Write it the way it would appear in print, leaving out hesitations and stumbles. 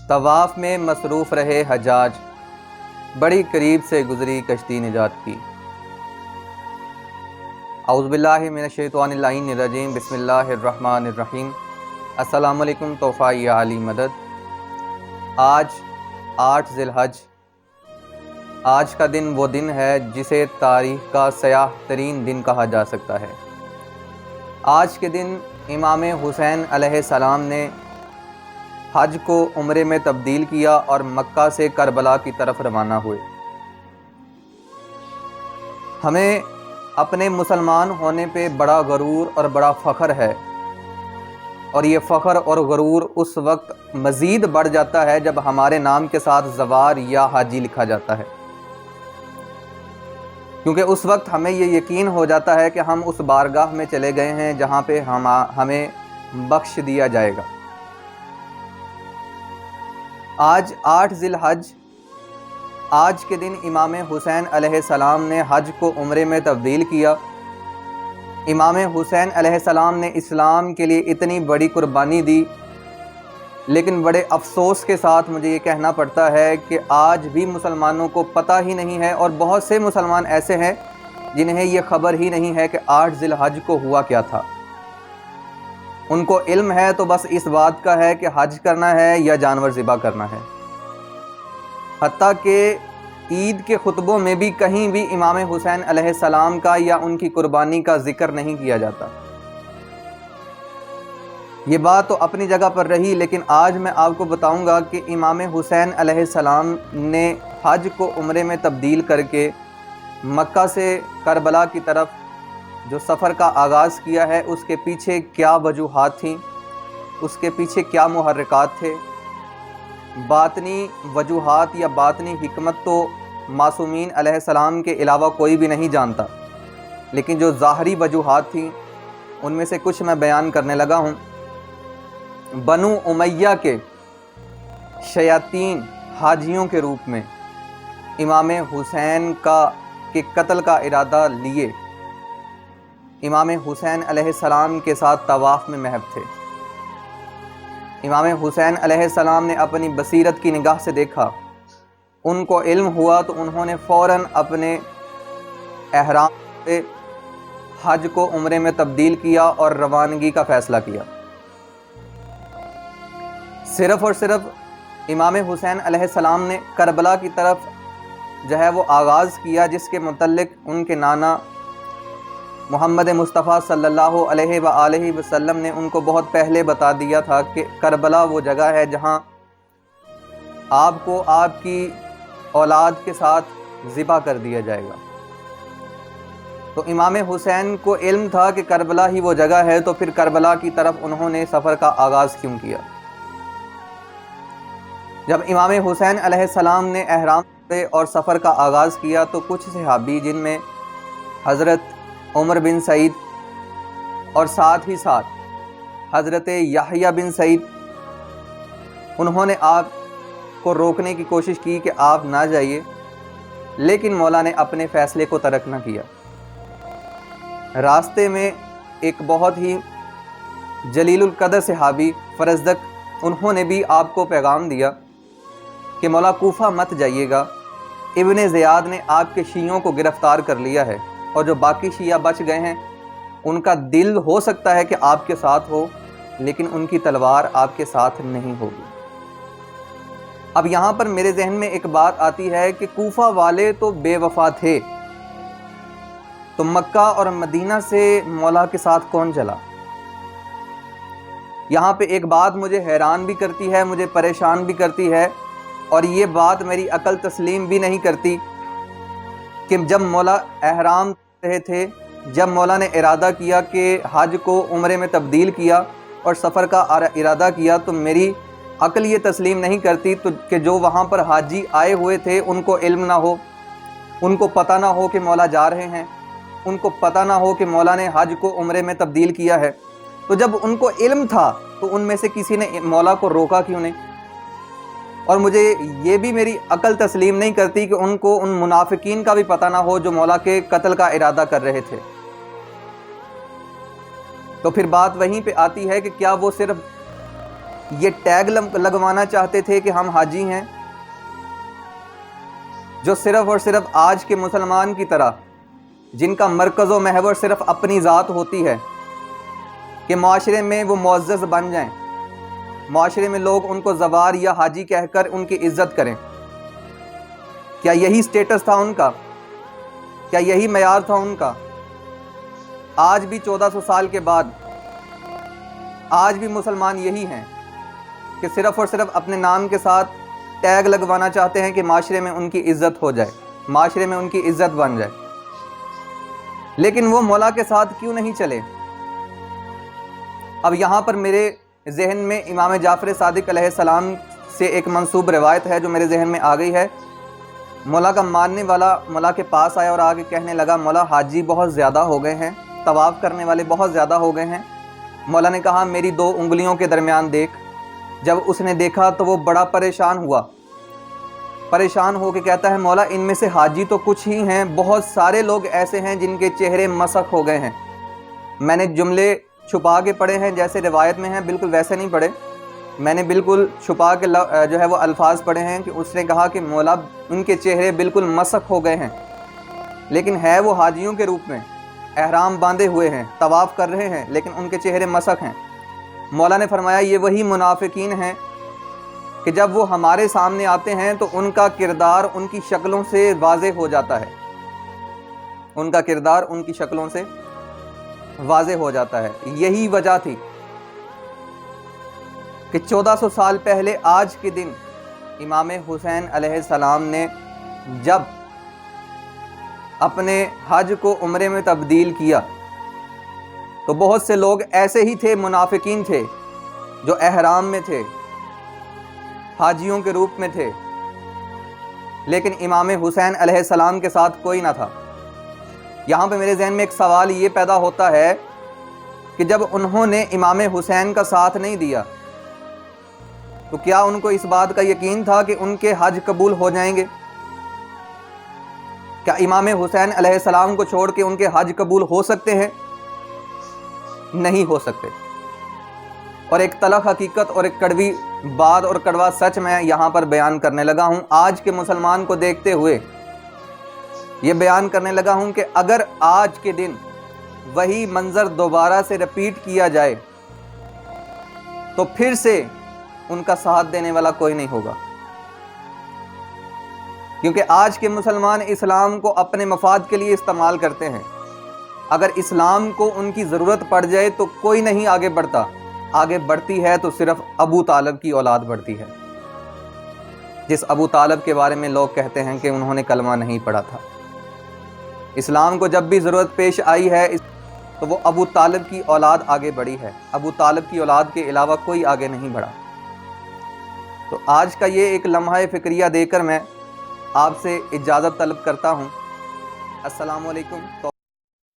طواف میں مصروف رہے حجاج، بڑی قریب سے گزری کشتی نجات کی۔ اعوذ باللہ من الشیطان اللعین الرجیم، بسم اللہ الرحمن الرحیم۔ السلام علیکم، تحفہ یا علی مدد۔ آج 8 ذی الحج، آج کا دن وہ دن ہے جسے تاریخ کا سیاہ ترین دن کہا جا سکتا ہے۔ آج کے دن امام حسین علیہ السلام نے حج کو عمرے میں تبدیل کیا اور مکہ سے کربلا کی طرف روانہ ہوئے۔ ہمیں اپنے مسلمان ہونے پہ بڑا غرور اور بڑا فخر ہے، اور یہ فخر اور غرور اس وقت مزید بڑھ جاتا ہے جب ہمارے نام کے ساتھ زوار یا حاجی لکھا جاتا ہے، کیونکہ اس وقت ہمیں یہ یقین ہو جاتا ہے کہ ہم اس بارگاہ میں چلے گئے ہیں جہاں پہ ہمیں بخش دیا جائے گا۔ آج 8 ذی الحج، آج کے دن امام حسین علیہ السلام نے حج کو عمرے میں تبدیل کیا۔ امام حسین علیہ السلام نے اسلام کے لیے اتنی بڑی قربانی دی، لیکن بڑے افسوس کے ساتھ مجھے یہ کہنا پڑتا ہے کہ آج بھی مسلمانوں کو پتہ ہی نہیں ہے، اور بہت سے مسلمان ایسے ہیں جنہیں یہ خبر ہی نہیں ہے کہ 8 ذی الحج کو ہوا کیا تھا۔ ان کو علم ہے تو بس اس بات کا ہے کہ حج کرنا ہے یا جانور ذبح کرنا ہے، حتیٰ کہ عید کے خطبوں میں بھی کہیں بھی امام حسین علیہ السلام کا یا ان کی قربانی کا ذکر نہیں کیا جاتا۔ یہ بات تو اپنی جگہ پر رہی، لیکن آج میں آپ کو بتاؤں گا کہ امام حسین علیہ السلام نے حج کو عمرے میں تبدیل کر کے مکہ سے کربلا کی طرف جو سفر کا آغاز کیا ہے، اس کے پیچھے کیا وجوہات تھیں، اس کے پیچھے کیا محرکات تھے۔ باطنی وجوہات یا باطنی حکمت تو معصومین علیہ السلام کے علاوہ کوئی بھی نہیں جانتا، لیکن جو ظاہری وجوہات تھیں ان میں سے کچھ میں بیان کرنے لگا ہوں۔ بنو امیہ کے شیاطین حاجیوں کے روپ میں امام حسین کے قتل کا ارادہ لیے امام حسین علیہ السلام کے ساتھ طواف میں محو تھے۔ امام حسین علیہ السلام نے اپنی بصیرت کی نگاہ سے دیکھا، ان کو علم ہوا تو انہوں نے فوراً اپنے احرام سے حج کو عمرے میں تبدیل کیا اور روانگی کا فیصلہ کیا۔ صرف اور صرف امام حسین علیہ السلام نے کربلا کی طرف جو ہے وہ آغاز کیا، جس کے متعلق ان کے نانا محمد مصطفیٰ صلی اللہ علیہ وآلہ وسلم نے ان کو بہت پہلے بتا دیا تھا کہ کربلا وہ جگہ ہے جہاں آپ کو آپ کی اولاد کے ساتھ ذبح کر دیا جائے گا۔ تو امام حسین کو علم تھا کہ کربلا ہی وہ جگہ ہے، تو پھر کربلا کی طرف انہوں نے سفر کا آغاز کیوں کیا؟ جب امام حسین علیہ السلام نے احرام سے اور سفر کا آغاز کیا تو کچھ صحابی، جن میں حضرت عمر بن سعید اور ساتھ ہی ساتھ حضرت یحییٰ بن سعید، انہوں نے آپ کو روکنے کی کوشش کی کہ آپ نہ جائیے، لیکن مولا نے اپنے فیصلے کو ترک نہ کیا۔ راستے میں ایک بہت ہی جلیل القدر صحابی فرزدق، انہوں نے بھی آپ کو پیغام دیا کہ مولا کوفہ مت جائیے گا، ابن زیاد نے آپ کے شیعوں کو گرفتار کر لیا ہے، اور جو باقی شیعہ بچ گئے ہیں ان کا دل ہو سکتا ہے کہ آپ کے ساتھ ہو، لیکن ان کی تلوار آپ کے ساتھ نہیں ہوگی۔ اب یہاں پر میرے ذہن میں ایک بات آتی ہے کہ کوفہ والے تو بے وفا تھے، تو مکہ اور مدینہ سے مولا کے ساتھ کون چلا؟ یہاں پہ ایک بات مجھے حیران بھی کرتی ہے، مجھے پریشان بھی کرتی ہے، اور یہ بات میری عقل تسلیم بھی نہیں کرتی کہ جب مولا احرام رہے تھے، جب مولا نے ارادہ کیا کہ حج کو عمرے میں تبدیل کیا اور سفر کا ارادہ کیا، تو میری عقل یہ تسلیم نہیں کرتی کہ جو وہاں پر حاجی آئے ہوئے تھے ان کو علم نہ ہو، ان کو پتہ نہ ہو کہ مولا جا رہے ہیں، ان کو پتہ نہ ہو کہ مولا نے حج کو عمرے میں تبدیل کیا ہے۔ تو جب ان کو علم تھا تو ان میں سے کسی نے مولا کو روکا کیوں نہیں؟ اور مجھے یہ بھی میری عقل تسلیم نہیں کرتی کہ ان کو ان منافقین کا بھی پتہ نہ ہو جو مولا کے قتل کا ارادہ کر رہے تھے۔ تو پھر بات وہیں پہ آتی ہے کہ کیا وہ صرف یہ ٹیگ لگوانا چاہتے تھے کہ ہم حاجی ہیں، جو صرف اور صرف آج کے مسلمان کی طرح جن کا مرکز و محور صرف اپنی ذات ہوتی ہے کہ معاشرے میں وہ معزز بن جائیں، معاشرے میں لوگ ان کو زوار یا حاجی کہہ کر ان کی عزت کریں۔ کیا یہی سٹیٹس تھا ان کا؟ کیا یہی معیار تھا ان کا؟ آج بھی 1400 سال کے بعد آج بھی مسلمان یہی ہیں کہ صرف اور صرف اپنے نام کے ساتھ ٹیگ لگوانا چاہتے ہیں کہ معاشرے میں ان کی عزت ہو جائے، معاشرے میں ان کی عزت بن جائے۔ لیکن وہ مولا کے ساتھ کیوں نہیں چلے؟ اب یہاں پر میرے ذہن میں امام جعفر صادق علیہ السلام سے ایک منسوب روایت ہے جو میرے ذہن میں آ گئی ہے۔ مولا کا ماننے والا مولا کے پاس آیا اور آگے کہنے لگا، مولا حاجی بہت زیادہ ہو گئے ہیں، طواف کرنے والے بہت زیادہ ہو گئے ہیں۔ مولا نے کہا، میری 2 انگلیوں کے درمیان دیکھ۔ جب اس نے دیکھا تو وہ بڑا پریشان ہوا، پریشان ہو کے کہتا ہے، مولا ان میں سے حاجی تو کچھ ہی ہیں، بہت سارے لوگ ایسے ہیں جن کے چہرے مسخ ہو گئے ہیں۔ میں نے جملے چھپا کے پڑھے ہیں، جیسے روایت میں ہیں، بالکل ویسے نہیں پڑھے، میں نے بالکل چھپا کے جو ہے وہ الفاظ پڑھے ہیں کہ اس نے کہا کہ مولا ان کے چہرے بالکل مسخ ہو گئے ہیں، لیکن ہے وہ حاجیوں کے روپ میں، احرام باندھے ہوئے ہیں، طواف کر رہے ہیں، لیکن ان کے چہرے مسخ ہیں۔ مولا نے فرمایا، یہ وہی منافقین ہیں کہ جب وہ ہمارے سامنے آتے ہیں تو ان کا کردار ان کی شکلوں سے واضح ہو جاتا ہے، ان کا کردار ان کی شکلوں سے واضح ہو جاتا ہے۔ یہی وجہ تھی کہ 1400 سال پہلے آج کے دن امام حسین علیہ السلام نے جب اپنے حج کو عمرے میں تبدیل کیا تو بہت سے لوگ ایسے ہی تھے، منافقین تھے، جو احرام میں تھے، حاجیوں کے روپ میں تھے، لیکن امام حسین علیہ السلام کے ساتھ کوئی نہ تھا۔ یہاں پہ میرے ذہن میں ایک سوال یہ پیدا ہوتا ہے کہ جب انہوں نے امام حسین کا ساتھ نہیں دیا تو کیا ان کو اس بات کا یقین تھا کہ ان کے حج قبول ہو جائیں گے؟ کیا امام حسین علیہ السلام کو چھوڑ کے ان کے حج قبول ہو سکتے ہیں؟ نہیں ہو سکتے۔ اور ایک تلخ حقیقت اور ایک کڑوی بات اور کڑوا سچ میں یہاں پر بیان کرنے لگا ہوں، آج کے مسلمان کو دیکھتے ہوئے یہ بیان کرنے لگا ہوں کہ اگر آج کے دن وہی منظر دوبارہ سے رپیٹ کیا جائے تو پھر سے ان کا ساتھ دینے والا کوئی نہیں ہوگا، کیونکہ آج کے مسلمان اسلام کو اپنے مفاد کے لیے استعمال کرتے ہیں۔ اگر اسلام کو ان کی ضرورت پڑ جائے تو کوئی نہیں آگے بڑھتا، آگے بڑھتی ہے تو صرف ابو طالب کی اولاد بڑھتی ہے، جس ابو طالب کے بارے میں لوگ کہتے ہیں کہ انہوں نے کلمہ نہیں پڑھا تھا۔ اسلام کو جب بھی ضرورت پیش آئی ہے تو وہ ابو طالب کی اولاد آگے بڑھی ہے، ابو طالب کی اولاد کے علاوہ کوئی آگے نہیں بڑھا۔ تو آج کا یہ ایک لمحہ فکریہ دے کر میں آپ سے اجازت طلب کرتا ہوں۔ السلام علیکم۔